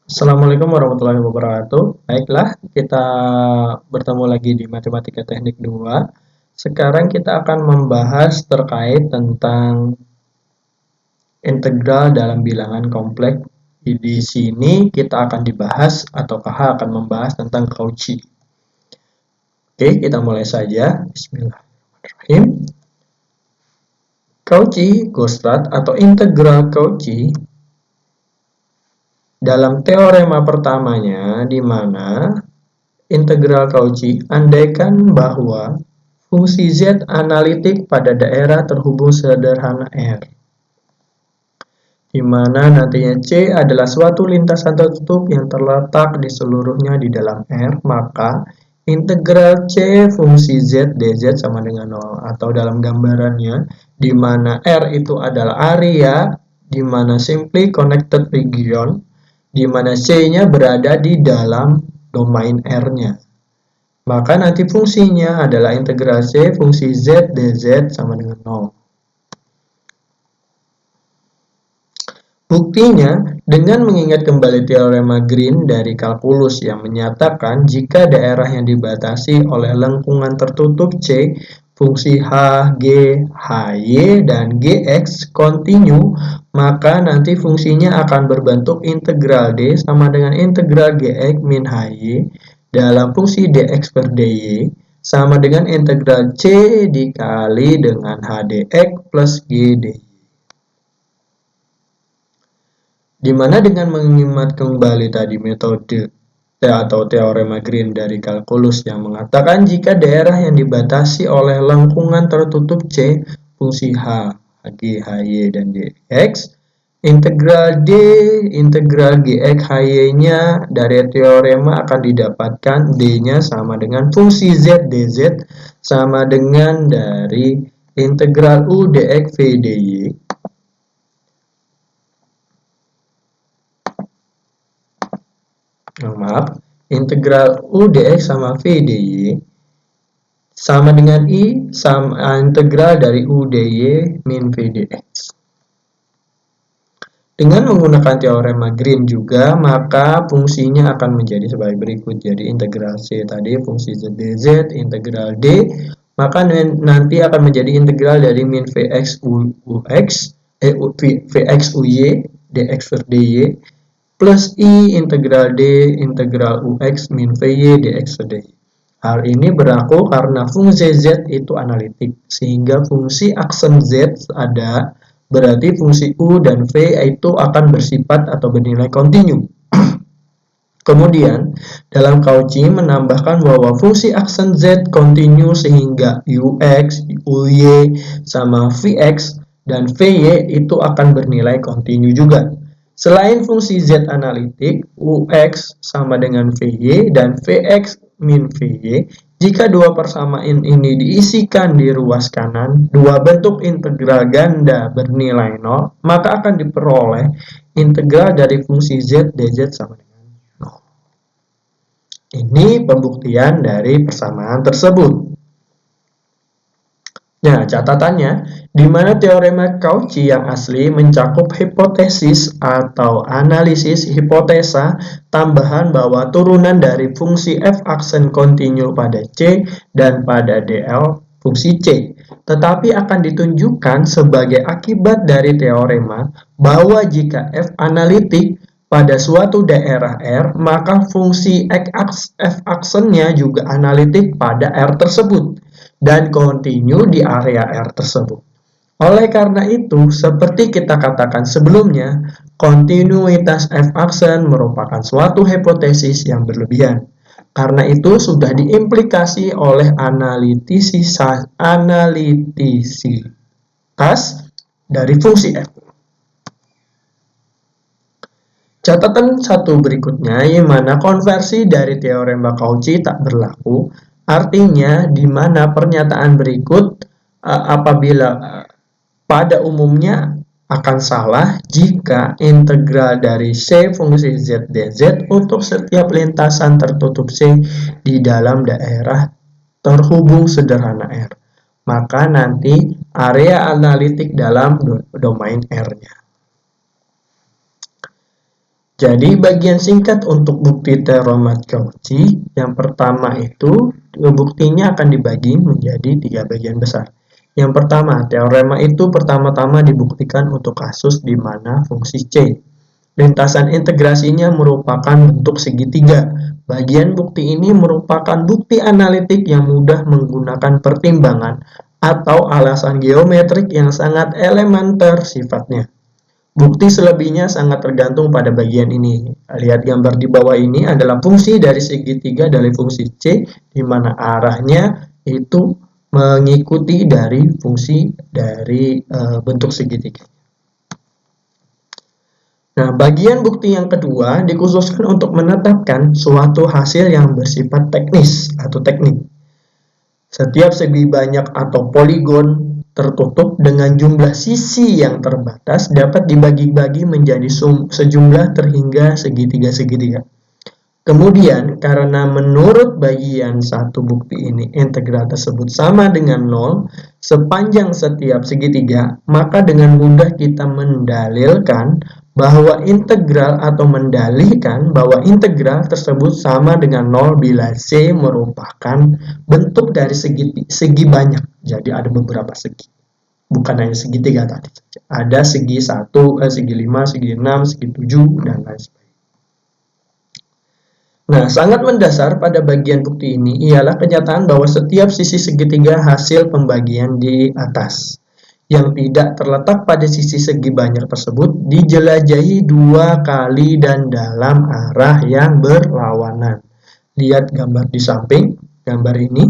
Assalamualaikum warahmatullahi wabarakatuh. Baiklah, kita bertemu lagi di Matematika Teknik 2. Sekarang kita akan membahas terkait tentang integral dalam bilangan kompleks. Di sini kita akan dibahas atau KH akan membahas tentang Cauchy. Oke, kita mulai saja. Bismillahirrahmanirrahim. Cauchy-Gostrat atau integral Cauchy dalam teorema pertamanya, di mana integral Cauchy andaikan bahwa fungsi Z analitik pada daerah terhubung sederhana R, di mana nantinya C adalah suatu lintasan tertutup yang terletak di seluruhnya di dalam R, maka integral C fungsi Z dz sama dengan 0. Atau dalam gambarannya, di mana R itu adalah area, di mana simply connected region, di mana C-nya berada di dalam domain R-nya. Maka nanti fungsinya adalah integral C fungsi Z dz sama dengan 0. Buktinya, dengan mengingat kembali teorema Green dari kalkulus yang menyatakan jika daerah yang dibatasi oleh lengkungan tertutup C, fungsi H, G, HY, dan Gx kontinu, maka nanti fungsinya akan berbentuk integral D sama dengan integral Gx min HY dalam fungsi dx per dy sama dengan integral C dikali dengan hdx plus gdy. Dimana dengan mengingat kembali tadi metode atau teorema Green dari kalkulus yang mengatakan jika daerah yang dibatasi oleh lengkungan tertutup C, fungsi H, G, HY, dan Gx, integral D, integral Gx, HY-nya dari teorema akan didapatkan D-nya sama dengan fungsi Z dz sama dengan dari integral U dx V dy. Integral U dx sama V dy sama dengan I sama integral dari U dy min V dx. Dengan menggunakan teorema Green juga, maka fungsinya akan menjadi sebagai berikut. Jadi integral C tadi fungsi Z dz, integral D, maka nanti akan menjadi integral dari min Vx Ux, Vx Uy, dx per dy, plus I integral D integral Ux min Vy dx per dy. Hal ini berlaku karena fungsi Z itu analitik, sehingga fungsi aksen Z ada, berarti fungsi U dan V itu akan bersifat atau bernilai kontinu. Kemudian, dalam Cauchy menambahkan bahwa fungsi aksen Z kontinu sehingga Ux, Uy, sama Vx dan Vy itu akan bernilai kontinu juga. Selain fungsi Z analitik, Ux sama dengan Vy dan Vx min Vy, jika dua persamaan ini diisikan di ruas kanan, dua bentuk integral ganda bernilai 0, maka akan diperoleh integral dari fungsi Z dz sama dengan 0. Ini pembuktian dari persamaan tersebut. Nah, catatannya, di mana teorema Cauchy yang asli mencakup hipotesis atau analisis hipotesa tambahan bahwa turunan dari fungsi f aksen kontinu pada C dan pada dl fungsi C, tetapi akan ditunjukkan sebagai akibat dari teorema bahwa jika f analitik pada suatu daerah R, maka fungsi f aksennya juga analitik pada R tersebut dan kontinu di area R tersebut. Oleh karena itu, seperti kita katakan sebelumnya, kontinuitas f-aksen merupakan suatu hipotesis yang berlebihan. Karena itu sudah diimplikasi oleh analitisitas dari fungsi f. Catatan satu berikutnya, yang mana konversi dari teorema Cauchy tak berlaku. Artinya, di mana pernyataan berikut apabila pada umumnya akan salah jika integral dari C fungsi Z dz untuk setiap lintasan tertutup C di dalam daerah terhubung sederhana R. Maka nanti area analitik dalam domain R-nya. Jadi bagian singkat untuk bukti teorema Cauchy yang pertama itu buktinya akan dibagi menjadi 3 bagian besar. Yang pertama, teorema itu pertama-tama dibuktikan untuk kasus di mana fungsi C. Lintasan integrasinya merupakan bentuk segitiga. Bagian bukti ini merupakan bukti analitik yang mudah menggunakan pertimbangan atau alasan geometrik yang sangat elementer sifatnya. Bukti selebihnya sangat tergantung pada bagian ini. Lihat gambar di bawah ini adalah fungsi dari segitiga dari fungsi C, di mana arahnya itu mengikuti dari fungsi dari bentuk segitiga. Nah, bagian bukti yang kedua dikhususkan untuk menetapkan suatu hasil yang bersifat teknis atau teknik. Setiap segi banyak atau poligon tertutup dengan jumlah sisi yang terbatas dapat dibagi-bagi menjadi sejumlah terhingga segitiga-segitiga. Kemudian, karena menurut bagian satu bukti ini integral tersebut sama dengan 0 sepanjang setiap segitiga, maka dengan mudah kita mendalilkan bahwa integral atau mendalihkan bahwa integral tersebut sama dengan 0 bila C merupakan bentuk dari segi banyak. Jadi ada beberapa segi. Bukan hanya segitiga tadi. Ada segi 1, segi 5, segi 6, segi 7, dan lain sebagainya. Nah, sangat mendasar pada bagian bukti ini ialah kenyataan bahwa setiap sisi segitiga hasil pembagian di atas yang tidak terletak pada sisi segi banyak tersebut dijelajahi 2 kali dan dalam arah yang berlawanan. Lihat gambar di samping gambar ini.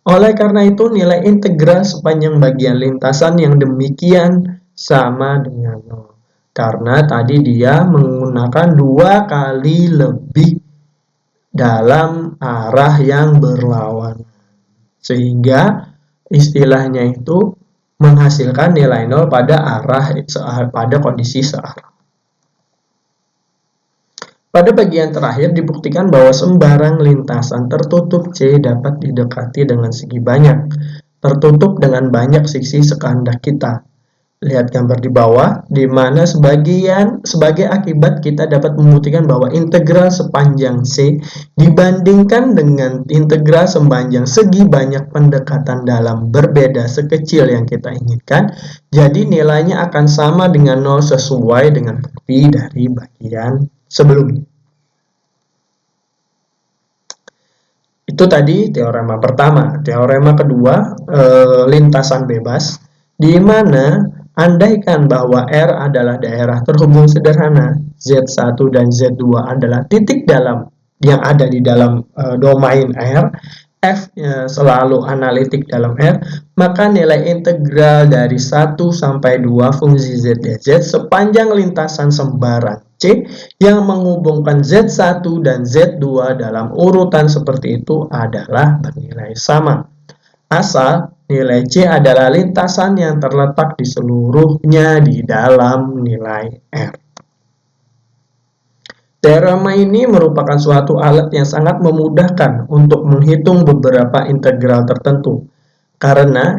Oleh karena itu, nilai integral sepanjang bagian lintasan yang demikian sama dengan 0. Karena tadi dia menggunakan 2 kali lebih dalam arah yang berlawanan. Sehingga istilahnya itu menghasilkan nilai 0 pada kondisi searah. Pada bagian terakhir dibuktikan bahwa sembarang lintasan tertutup C dapat didekati dengan segi banyak, tertutup dengan banyak sisi sekehendak kita. Lihat gambar di bawah, di mana sebagai akibat kita dapat membuktikan bahwa integral sepanjang C dibandingkan dengan integral sepanjang segi banyak pendekatan dalam berbeda sekecil yang kita inginkan, jadi nilainya akan sama dengan 0 sesuai dengan bukti dari bagian sebelumnya. Itu tadi teorema pertama. Teorema kedua, lintasan bebas, di mana andaikan bahwa R adalah daerah terhubung sederhana, Z1 dan Z2 adalah titik dalam yang ada di dalam domain R, F selalu analitik dalam R, maka nilai integral dari 1 sampai 2 fungsi Z dz sepanjang lintasan sembarang C yang menghubungkan Z1 dan Z2 dalam urutan seperti itu adalah bernilai sama. Asal nilai C adalah lintasan yang terletak di seluruhnya di dalam nilai R. Teorema ini merupakan suatu alat yang sangat memudahkan untuk menghitung beberapa integral tertentu, karena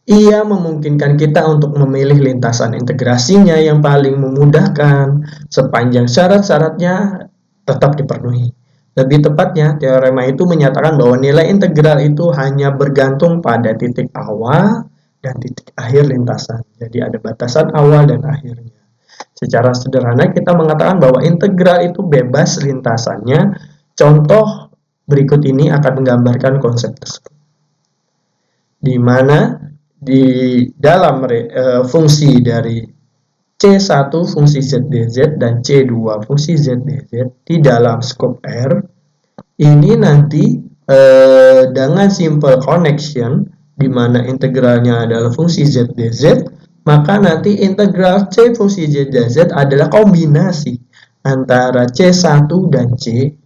ia memungkinkan kita untuk memilih lintasan integrasinya yang paling memudahkan sepanjang syarat-syaratnya tetap dipenuhi. Lebih tepatnya, teorema itu menyatakan bahwa nilai integral itu hanya bergantung pada titik awal dan titik akhir lintasan. Jadi ada batasan awal dan akhirnya. Secara sederhana kita mengatakan bahwa integral itu bebas lintasannya. Contoh berikut ini akan menggambarkan konsep tersebut. Di mana di dalam fungsi dari C1 fungsi Z dz dan C2 fungsi Z dz di dalam skop R ini nanti dengan simple connection di mana integralnya adalah fungsi Z dz, maka nanti integral C fungsi Z dz adalah kombinasi antara C1 dan C2.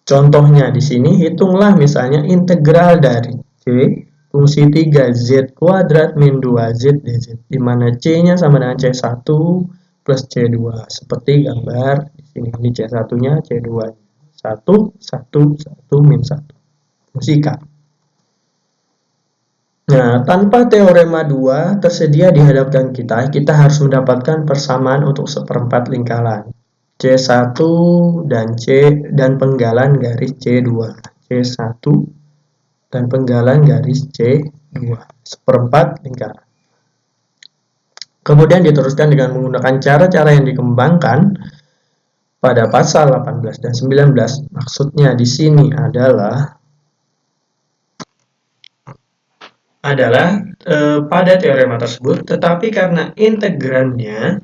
Contohnya di sini hitunglah misalnya integral dari C fungsi 3Z kuadrat min 2Z dz, di mana C-nya sama dengan C1 plus C2. Seperti gambar di sini, ini C1-nya, C2-nya. 1, 1, 1, min 1. Fungsi K. Nah, tanpa teorema 2 tersedia di hadapan kita harus mendapatkan persamaan untuk seperempat lingkaran. C1 dan dan penggalan garis C2. C1 dan penggalan garis C2. Seperempat lingkaran. Kemudian diteruskan dengan menggunakan cara-cara yang dikembangkan pada pasal 18 dan 19. Maksudnya di sini adalah pada teorema tersebut, tetapi karena integrannya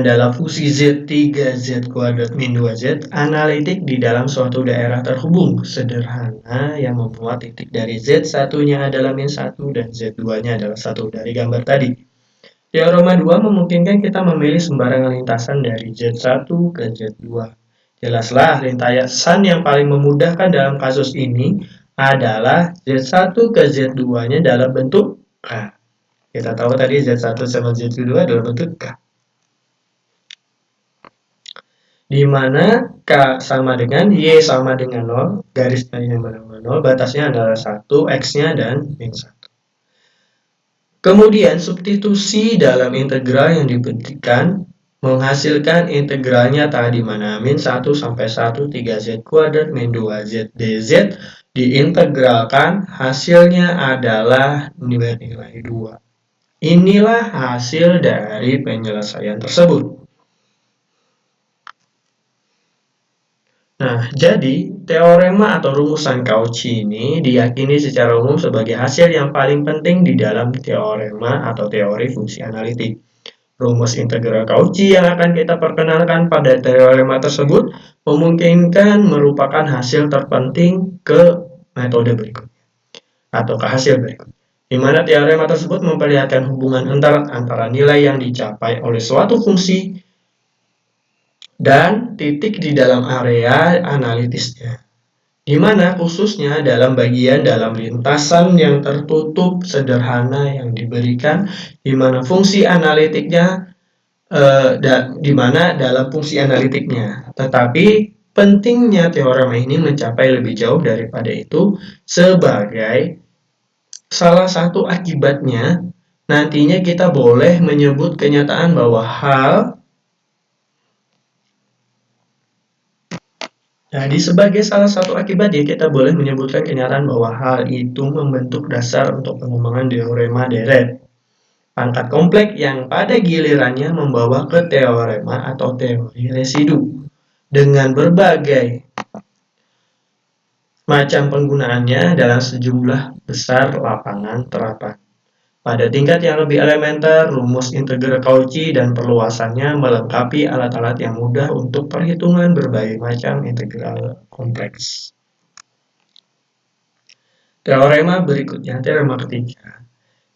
adalah fungsi Z3Z kuadrat min 2Z, analitik di dalam suatu daerah terhubung sederhana yang membuat titik dari Z1-nya adalah min 1 dan Z2-nya adalah 1 dari gambar tadi. Teorema 2 memungkinkan kita memilih sembarangan lintasan dari Z1 ke Z2. Jelaslah lintasan yang paling memudahkan dalam kasus ini adalah Z1 ke Z2-nya dalam bentuk K. Kita tahu tadi Z1 sama Z2 dalam bentuk K. Di mana K sama dengan Y sama dengan 0, garis tadinya sama 0, batasnya adalah 1, X-nya dan min 1. Kemudian substitusi dalam integral yang diberikan menghasilkan integralnya tadi mana min 1 sampai 1 3Z kuadrat min 2Z dz diintegralkan, hasilnya adalah nilai 2. Inilah hasil dari penyelesaian tersebut. Nah, jadi teorema atau rumusan Cauchy ini diyakini secara umum sebagai hasil yang paling penting di dalam teorema atau teori fungsi analitik. Rumus integral Cauchy yang akan kita perkenalkan pada teorema tersebut memungkinkan merupakan hasil terpenting ke metode berikutnya atau ke hasil berikut, di mana teorema tersebut memperlihatkan hubungan antara nilai yang dicapai oleh suatu fungsi dan titik di dalam area analitisnya, di mana khususnya dalam bagian dalam lintasan yang tertutup sederhana yang diberikan, di mana fungsi analitiknya di mana dalam fungsi analitiknya. Tetapi pentingnya teorema ini mencapai lebih jauh daripada itu sebagai salah satu akibatnya nantinya kita boleh menyebut kenyataan bahwa jadi sebagai salah satu akibatnya kita boleh menyebutkan kenyataan bahwa hal itu membentuk dasar untuk pengembangan teorema deret pangkat kompleks yang pada gilirannya membawa ke teorema atau teori residu dengan berbagai macam penggunaannya dalam sejumlah besar lapangan terapan. Pada tingkat yang lebih elementer, rumus integral Cauchy dan perluasannya melengkapi alat-alat yang mudah untuk perhitungan berbagai macam integral kompleks. Teorema berikutnya, teorema ketiga,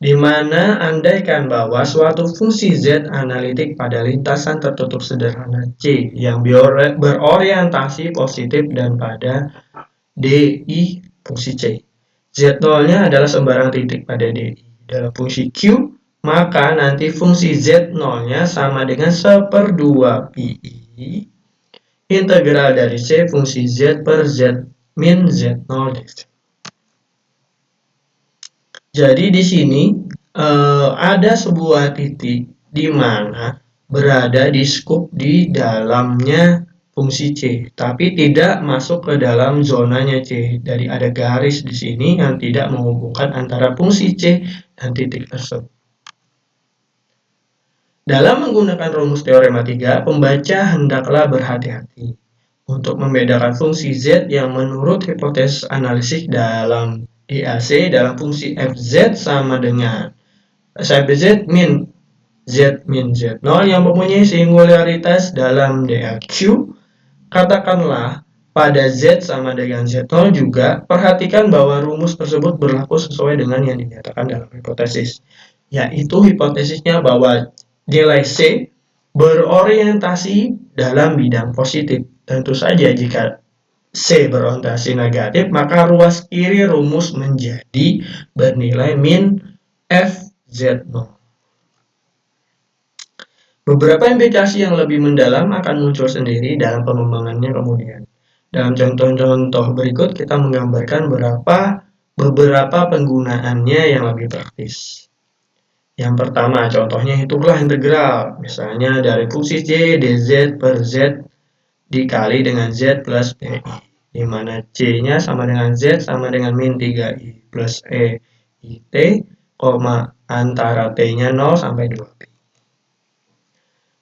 di mana andaikan bahwa suatu fungsi Z analitik pada lintasan tertutup sederhana C yang berorientasi positif dan pada DI fungsi C. Z0-nya adalah sembarang titik pada DI dalam fungsi Q, maka nanti fungsi Z0-nya sama dengan 1/2 PI integral dari C fungsi Z per Z min Z0 dz. Jadi di sini ada sebuah titik di mana berada di skup di dalamnya fungsi C, tapi tidak masuk ke dalam zonanya C. Jadi ada garis di sini yang tidak menghubungkan antara fungsi C dan titik tersebut. Dalam menggunakan rumus teorema 3, pembaca hendaklah berhati-hati untuk membedakan fungsi Z yang menurut hipotesis analisis dalam DAC dalam fungsi fz sama dengan fz min Z min Z0 yang mempunyai singularitas dalam DAQ. Katakanlah pada Z sama dengan Z0 juga, perhatikan bahwa rumus tersebut berlaku sesuai dengan yang dinyatakan dalam hipotesis, yaitu hipotesisnya bahwa nilai C berorientasi dalam bidang positif. Tentu saja jika C berorientasi negatif, maka ruas kiri rumus menjadi bernilai min FZ0. Beberapa implikasi yang lebih mendalam akan muncul sendiri dalam pengembangannya kemudian. Dalam contoh-contoh berikut kita menggambarkan beberapa penggunaannya yang lebih praktis. Yang pertama, contohnya hitunglah integral, misalnya dari fungsi c dz per z dikali dengan z plus pi, di mana c-nya sama dengan z sama dengan min 3i plus e i t, antara t-nya 0 sampai 2pi.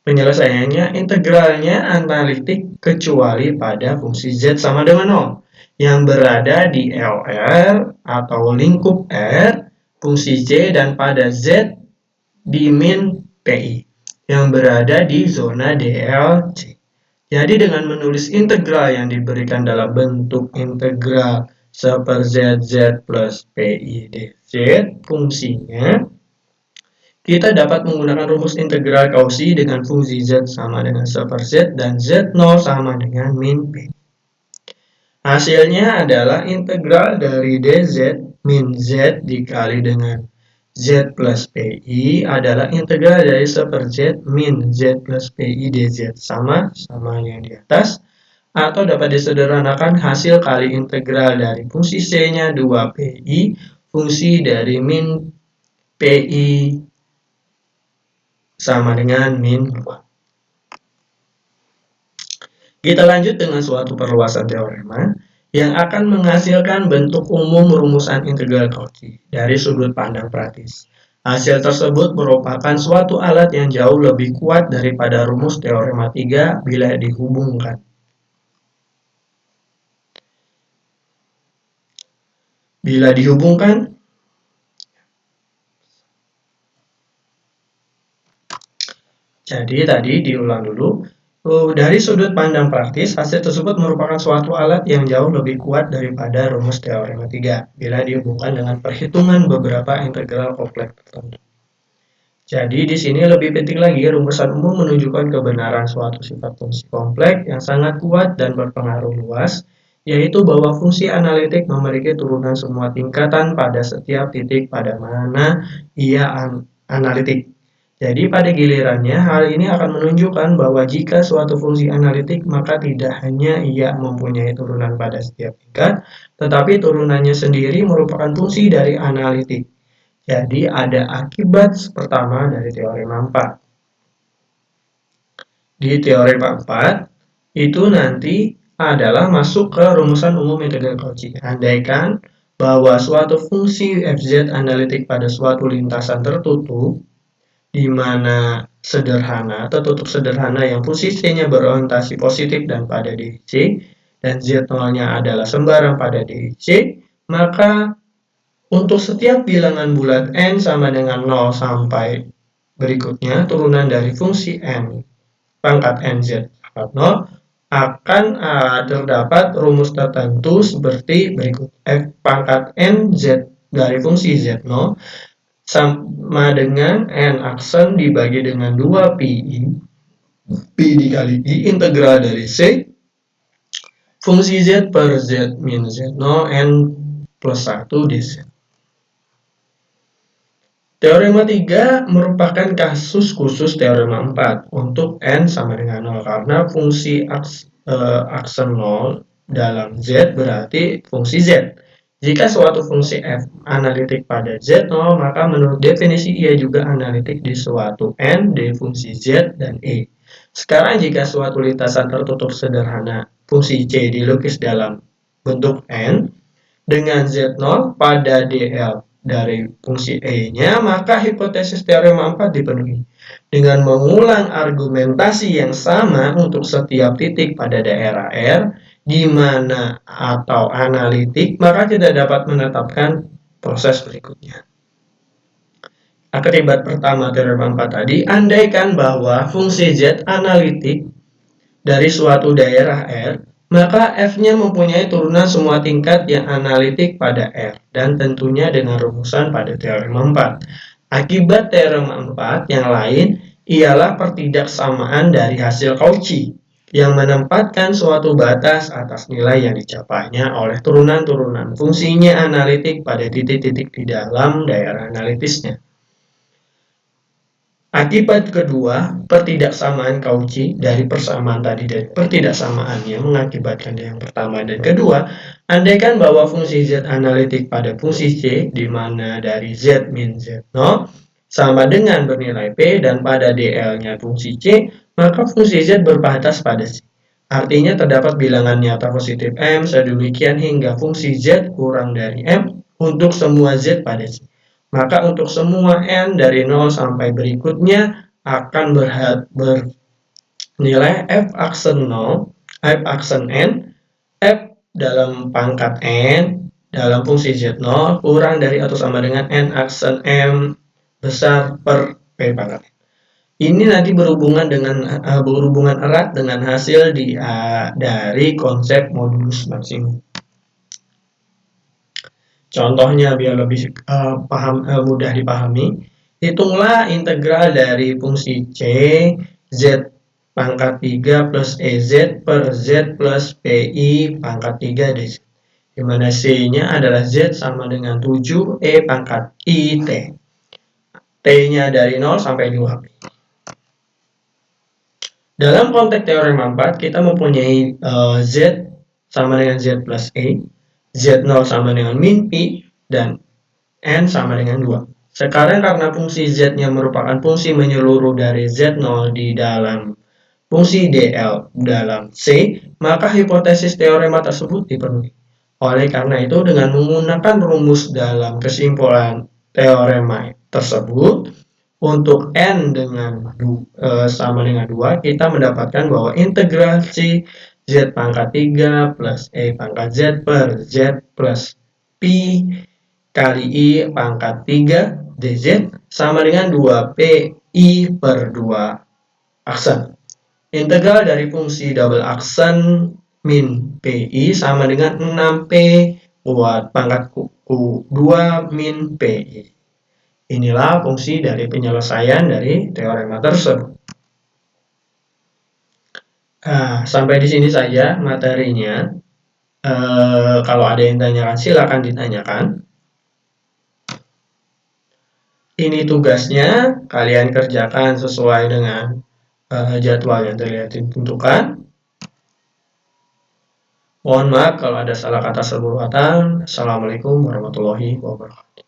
Penyelesaiannya, integralnya analitik kecuali pada fungsi z sama dengan 0 yang berada di LR atau lingkup R, fungsi c, dan pada z di min pi yang berada di zona DLC. Jadi dengan menulis integral yang diberikan dalam bentuk integral seper z plus pi dz fungsinya, kita dapat menggunakan rumus integral Cauchy dengan fungsi z sama dengan seper z dan z0 sama dengan min pi. Hasilnya adalah integral dari dz min z dikali dengan z plus pi adalah integral dari seper z min z plus pi dz sama yang di atas, atau dapat disederhanakan hasil kali integral dari fungsi c-nya 2pi fungsi dari min pi sama dengan min 2. Kita lanjut dengan suatu perluasan teorema yang akan menghasilkan bentuk umum rumusan integral Cauchy dari sudut pandang praktis. Hasil tersebut merupakan suatu alat yang jauh lebih kuat daripada rumus teorema 3 bila dihubungkan. Jadi tadi diulang dulu. Dari sudut pandang praktis, hasil tersebut merupakan suatu alat yang jauh lebih kuat daripada rumus teorema 3 bila dihubungkan dengan perhitungan beberapa integral kompleks tertentu. Jadi di sini lebih penting lagi, rumusan umum menunjukkan kebenaran suatu sifat fungsi kompleks yang sangat kuat dan berpengaruh luas, yaitu bahwa fungsi analitik memiliki turunan semua tingkatan pada setiap titik pada mana ia analitik. Jadi pada gilirannya, hal ini akan menunjukkan bahwa jika suatu fungsi analitik, maka tidak hanya ia mempunyai turunan pada setiap tingkat, tetapi turunannya sendiri merupakan fungsi dari analitik. Jadi ada akibat pertama dari teorema 4. Di teorema 4, itu nanti adalah masuk ke rumusan umum integral Cauchy. Andaikan bahwa suatu fungsi fz analitik pada suatu lintasan tertutup, di mana tertutup sederhana yang fungsi c-nya berorientasi positif dan pada DC, dan z0-nya adalah sembarang pada DC, maka untuk setiap bilangan bulat n sama dengan 0 sampai berikutnya, turunan dari fungsi n pangkat nz pangkat 0 akan terdapat rumus tertentu seperti berikut. F pangkat nz dari fungsi z0 sama dengan n aksen dibagi dengan 2pi, pi dikali i integral dari c fungsi z per z min z0 n plus 1 dz. Teorema 3 merupakan kasus khusus teorema 4 untuk n sama dengan 0 karena fungsi aksen 0 dalam z berarti fungsi z. Jika suatu fungsi f analitik pada z0, maka menurut definisi ia juga analitik di suatu n di fungsi z dan e. Sekarang jika suatu lintasan tertutup sederhana fungsi c dilukis dalam bentuk n dengan z0 pada dl dari fungsi e-nya, maka hipotesis teorema 4 dipenuhi. Dengan mengulang argumentasi yang sama untuk setiap titik pada daerah R, di mana atau analitik, maka kita dapat menetapkan proses berikutnya. Akibat pertama teorema 4 tadi, andaikan bahwa fungsi z analitik dari suatu daerah R, maka f-nya mempunyai turunan semua tingkat yang analitik pada R, dan tentunya dengan rumusan pada teorema 4. Akibat teorema 4 yang lain ialah pertidaksamaan dari hasil Cauchy, yang menempatkan suatu batas atas nilai yang dicapainya oleh turunan-turunan fungsinya analitik pada titik-titik di dalam daerah analitisnya. Akibat kedua, pertidaksamaan Cauchy dari persamaan tadi dan pertidaksamaannya mengakibatkan yang pertama dan kedua, andaikan bahwa fungsi Z analitik pada fungsi C, di mana dari Z min Z0 sama dengan bernilai P dan pada DL-nya fungsi C, maka fungsi Z berbatas pada C. Artinya terdapat bilangan nyata positif M sedemikian hingga fungsi Z kurang dari M untuk semua Z pada C. Maka untuk semua n dari 0 sampai berikutnya akan bernilai f aksen 0, f aksen n, f dalam pangkat n dalam fungsi z0 kurang dari atau sama dengan n aksen m besar per p pangkat n. Ini nanti berhubungan erat dengan hasil dari konsep modulus maksimum. Contohnya biar lebih mudah dipahami, hitunglah integral dari fungsi C Z pangkat 3 plus EZ per Z plus PI pangkat 3 dz. Di mana C-nya adalah Z sama dengan 7 E pangkat I T. T-nya dari 0 sampai 2P. Dalam konteks teorema 4, kita mempunyai Z sama dengan Z plus E, Z0 sama dengan min Pi, dan N sama dengan 2. Sekarang karena fungsi Z-nya merupakan fungsi menyeluruh dari Z0 di dalam fungsi DL dalam C, maka hipotesis teorema tersebut dipenuhi. Oleh karena itu, dengan menggunakan rumus dalam kesimpulan teorema tersebut, untuk N dengan sama dengan 2, kita mendapatkan bahwa integrasi Z pangkat 3 plus E pangkat Z per Z plus Pi kali I pangkat 3 dz sama dengan 2Pi per 2 aksen. Integral dari fungsi double aksen min Pi sama dengan 6P buat pangkat Q2 min Pi. Inilah fungsi dari penyelesaian dari teorema tersebut. Nah, sampai di sini saja materinya. Kalau ada yang tanyakan, silakan ditanyakan. Ini tugasnya, kalian kerjakan sesuai dengan jadwal yang terlihat ditentukan. Mohon maaf kalau ada salah kata perbuatan. Assalamualaikum warahmatullahi wabarakatuh.